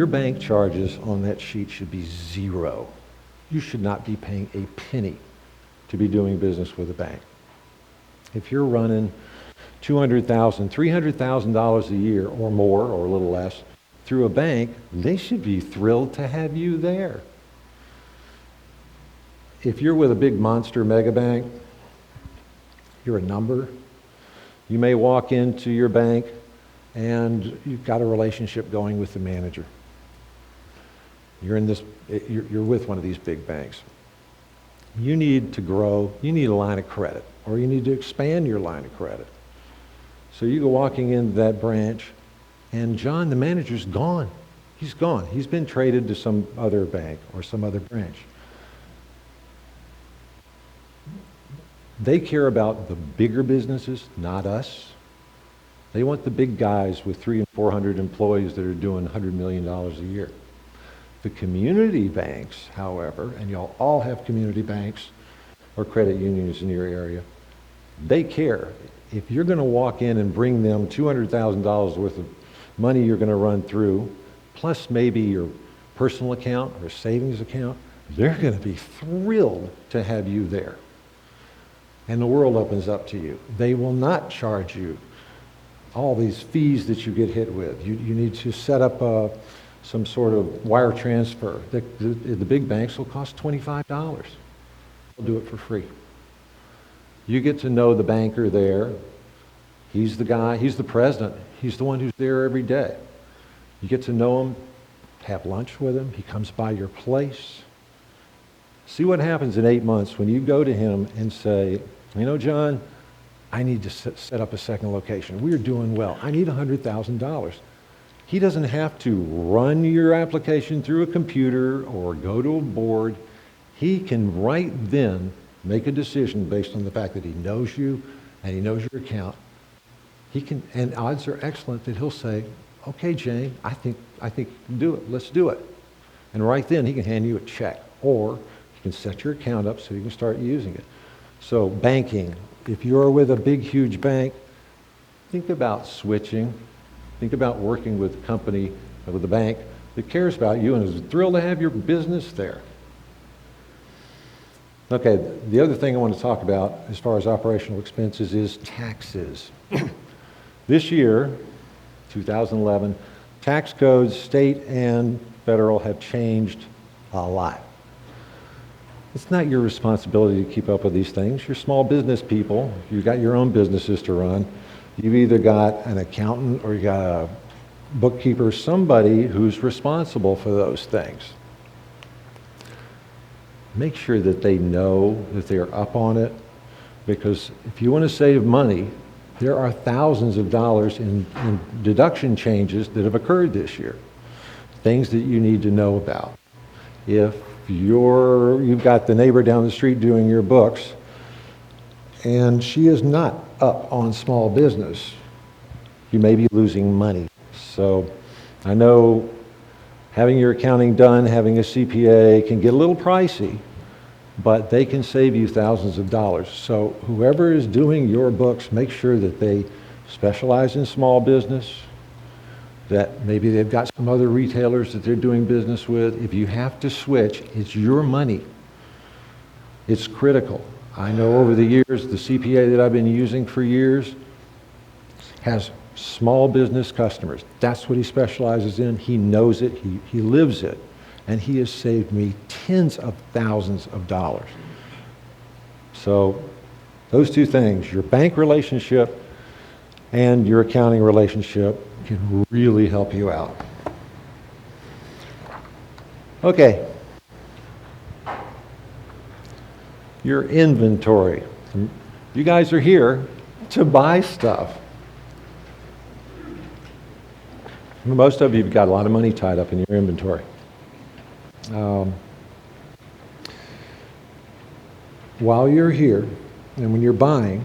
Your bank charges on that sheet should be zero. You should not be paying a penny to be doing business with a bank. If you're running $200,000, $300,000 a year or more or a little less through a bank, they should be thrilled to have you there. If you're with a big monster mega bank, you're a number. You may walk into your bank and you've got a relationship going with the manager. You're with one of these big banks. You need to grow, you need a line of credit, or you need to expand your line of credit. So you go walking into that branch, and John, the manager's gone. He's gone. He's been traded to some other bank or some other branch. They care about the bigger businesses, not us. They want the big guys with 300 and 400 employees that are doing $100 million a year. The community banks, however, and y'all all have community banks or credit unions in your area, they care. If you're going to walk in and bring them $200,000 worth of money you're going to run through, plus maybe your personal account or savings account, they're going to be thrilled to have you there. And the world opens up to you. They will not charge you all these fees that you get hit with. You need to set up some sort of wire transfer. The big banks will cost $25. They'll do it for free. You get to know the banker there. He's the guy, he's the president. He's the one who's there every day. You get to know him, have lunch with him. He comes by your place. See what happens in 8 months when you go to him and say, you know, John, I need to set up a second location. We're doing well. I need $100,000. He doesn't have to run your application through a computer or go to a board. He can right then make a decision based on the fact that he knows you and he knows your account. He can, and odds are excellent that he'll say, okay, Jane, I think do it. Let's do it. And right then he can hand you a check, or you can set your account up so you can start using it. So banking, if you're with a big, huge bank, think about switching. Think about working with a company, with a bank that cares about you and is thrilled to have your business there. Okay, the other thing I want to talk about as far as operational expenses is taxes. This year, 2011, tax codes, state and federal, have changed a lot. It's not your responsibility to keep up with these things. You're small business people. You've got your own businesses to run. You've either got an accountant or you got a bookkeeper, somebody who's responsible for those things. Make sure that they know that they're up on it, because if you want to save money, there are thousands of dollars in deduction changes that have occurred this year. Things that you need to know about. If you've got the neighbor down the street doing your books, and she is not up on small business, you may be losing money. So I know having your accounting done, having a CPA can get a little pricey, but they can save you thousands of dollars. So whoever is doing your books, make sure that they specialize in small business, that maybe they've got some other retailers that they're doing business with. If you have to switch, it's your money. It's critical. I know over the years, the CPA that I've been using for years has small business customers. That's what he specializes in. He knows it. He lives it. And he has saved me tens of thousands of dollars. So those two things, your bank relationship and your accounting relationship, can really help you out. Okay. Your inventory. You guys are here to buy stuff. Most of you have got a lot of money tied up in your inventory. While you're here and when you're buying,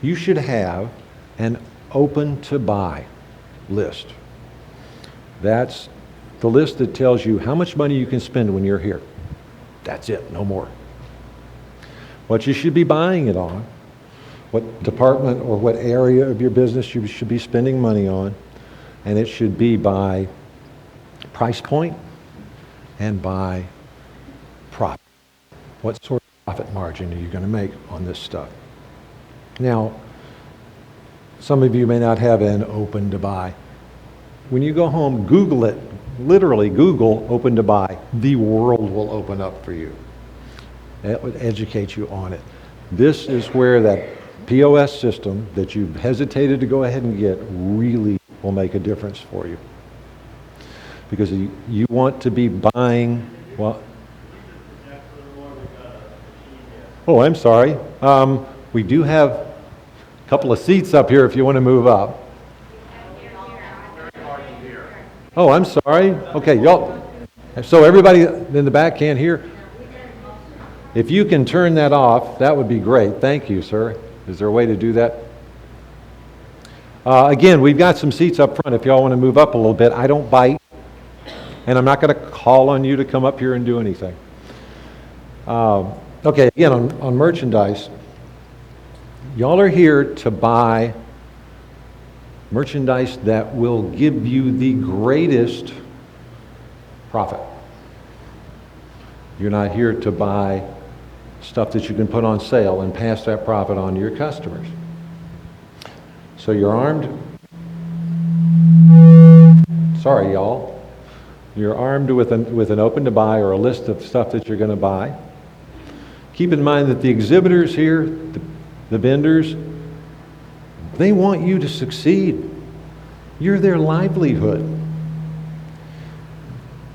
you should have an open to buy list. That's the list that tells you how much money you can spend when you're here. That's it, no more. What you should be buying it on, what department or what area of your business you should be spending money on, and it should be by price point and by profit. What sort of profit margin are you going to make on this stuff? Now, some of you may not have an open to buy. When you go home, Google it. Literally Google open to buy. The world will open up for you. It would educate you on it. This is where that POS system that you've hesitated to go ahead and get really will make a difference for you. Because you want to be buying, well, oh, I'm sorry. We do have a couple of seats up here if you want to move up. Oh, I'm sorry. Okay, y'all. So everybody in the back can't hear? If you can turn that off, that would be great. Thank you, sir. Is there a way to do that? Again, we've got some seats up front if y'all want to move up a little bit. I don't bite, and I'm not going to call on you to come up here and do anything. Okay, again, on merchandise, y'all are here to buy merchandise that will give you the greatest profit. You're not here to buy stuff that you can put on sale and pass that profit on to your customers. So you're armed. Sorry, y'all. You're armed with an open to buy or a list of stuff that you're going to buy. Keep in mind that the exhibitors here, the vendors, they want you to succeed. You're their livelihood.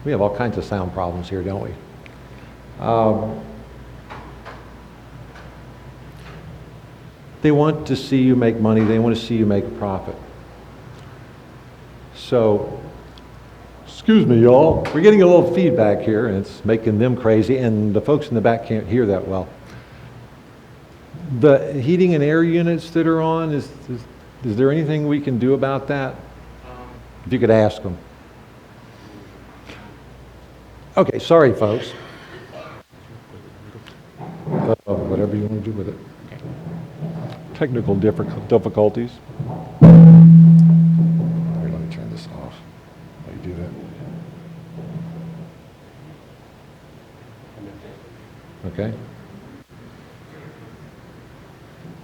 We have all kinds of sound problems here, don't we? They want to see you make money. They want to see you make a profit. So, excuse me, y'all. We're getting a little feedback here, and it's making them crazy, and the folks in the back can't hear that well. The heating and air units that are on, is there anything we can do about that? If you could ask them. Okay, sorry, folks. Whatever you want to do with it. Technical difficulties. Here, let me turn this off. Let me do that. Okay.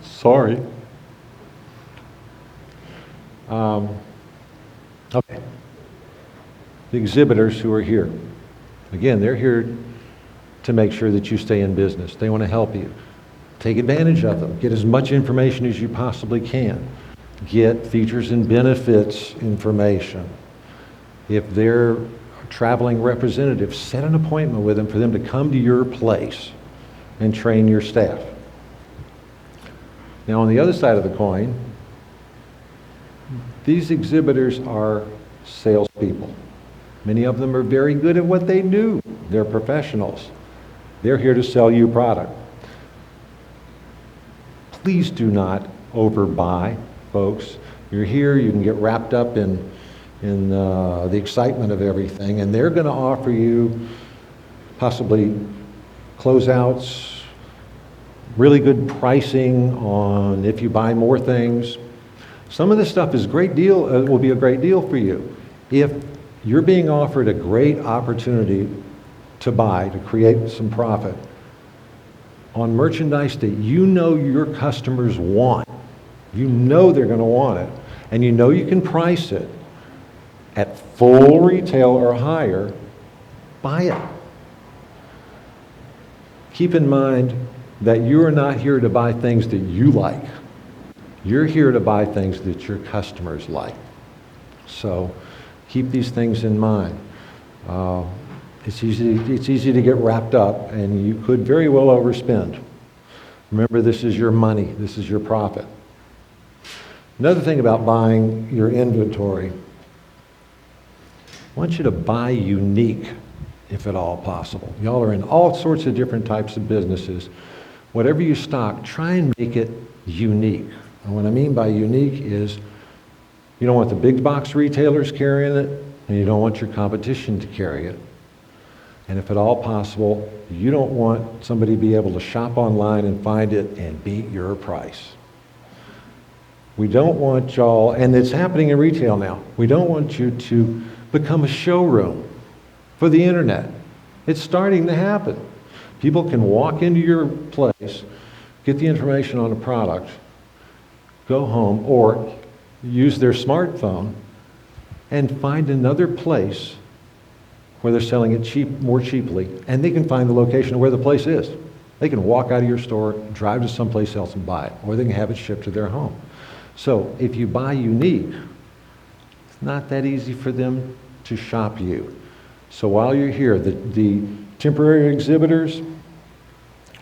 Sorry. Okay. The exhibitors who are here. Again, they're here to make sure that you stay in business. They want to help you. Take advantage of them. Get as much information as you possibly can. Get features and benefits information. If they're a traveling representative, set an appointment with them for them to come to your place and train your staff. Now, on the other side of the coin, these exhibitors are salespeople. Many of them are very good at what they do. They're professionals. They're here to sell you product. Please do not overbuy, folks. You're here, you can get wrapped up in the excitement of everything, and they're going to offer you possibly closeouts, really good pricing on if you buy more things. Some of this stuff is great deal, will be a great deal for you. If you're being offered a great opportunity to buy, to create some profit on merchandise that you know your customers want, you know they're going to want it, and you know you can price it at full retail or higher, buy it. Keep in mind that you are not here to buy things that you like. You're here to buy things that your customers like. So keep these things in mind. It's easy to get wrapped up, and you could very well overspend. Remember, this is your money. This is your profit. Another thing about buying your inventory, I want you to buy unique, if at all possible. Y'all are in all sorts of different types of businesses. Whatever you stock, try and make it unique. And what I mean by unique is you don't want the big box retailers carrying it, and you don't want your competition to carry it. And if at all possible, you don't want somebody to be able to shop online and find it and beat your price. We don't want y'all, and it's happening in retail now, we don't want you to become a showroom. for the internet. It's starting to happen. People can walk into your place, get the information on a product, go home, or use their smartphone and find another place where they're selling it more cheaply, and they can find the location of where the place is. They can walk out of your store, drive to someplace else and buy it, or they can have it shipped to their home. So if you buy unique, it's not that easy for them to shop you. So while you're here, the temporary exhibitors,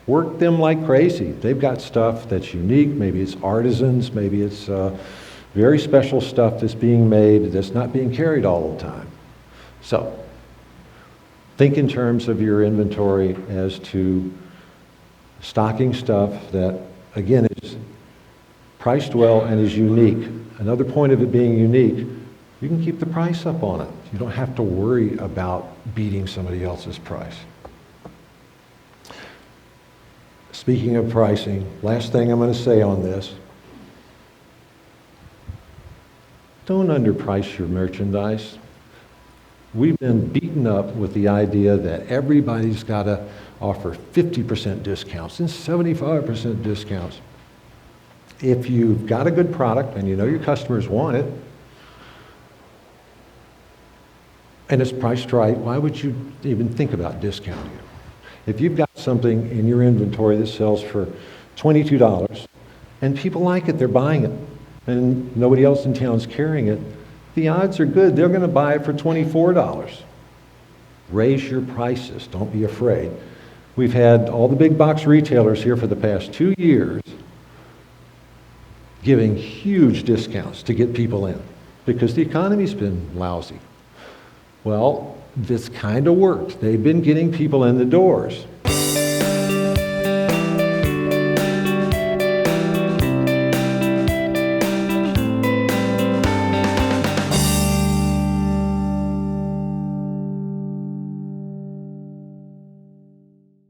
work them like crazy. They've got stuff that's unique. Maybe it's artisans, maybe it's very special stuff that's being made that's not being carried all the time. So think in terms of your inventory as to stocking stuff that, again, is priced well and is unique. Another point of it being unique, you can keep the price up on it. You don't have to worry about beating somebody else's price. Speaking of pricing, last thing I'm going to say on this, don't underprice your merchandise. We've been beaten up with the idea that everybody's got to offer 50% discounts and 75% discounts. If you've got a good product and you know your customers want it, and it's priced right, why would you even think about discounting it? If you've got something in your inventory that sells for $22 and people like it, they're buying it, and nobody else in town's carrying it, the odds are good they're going to buy it for $24. Raise your prices. Don't be afraid. We've had all the big box retailers here for the past 2 years giving huge discounts to get people in because the economy's been lousy. Well, this kind of worked. They've been getting people in the doors.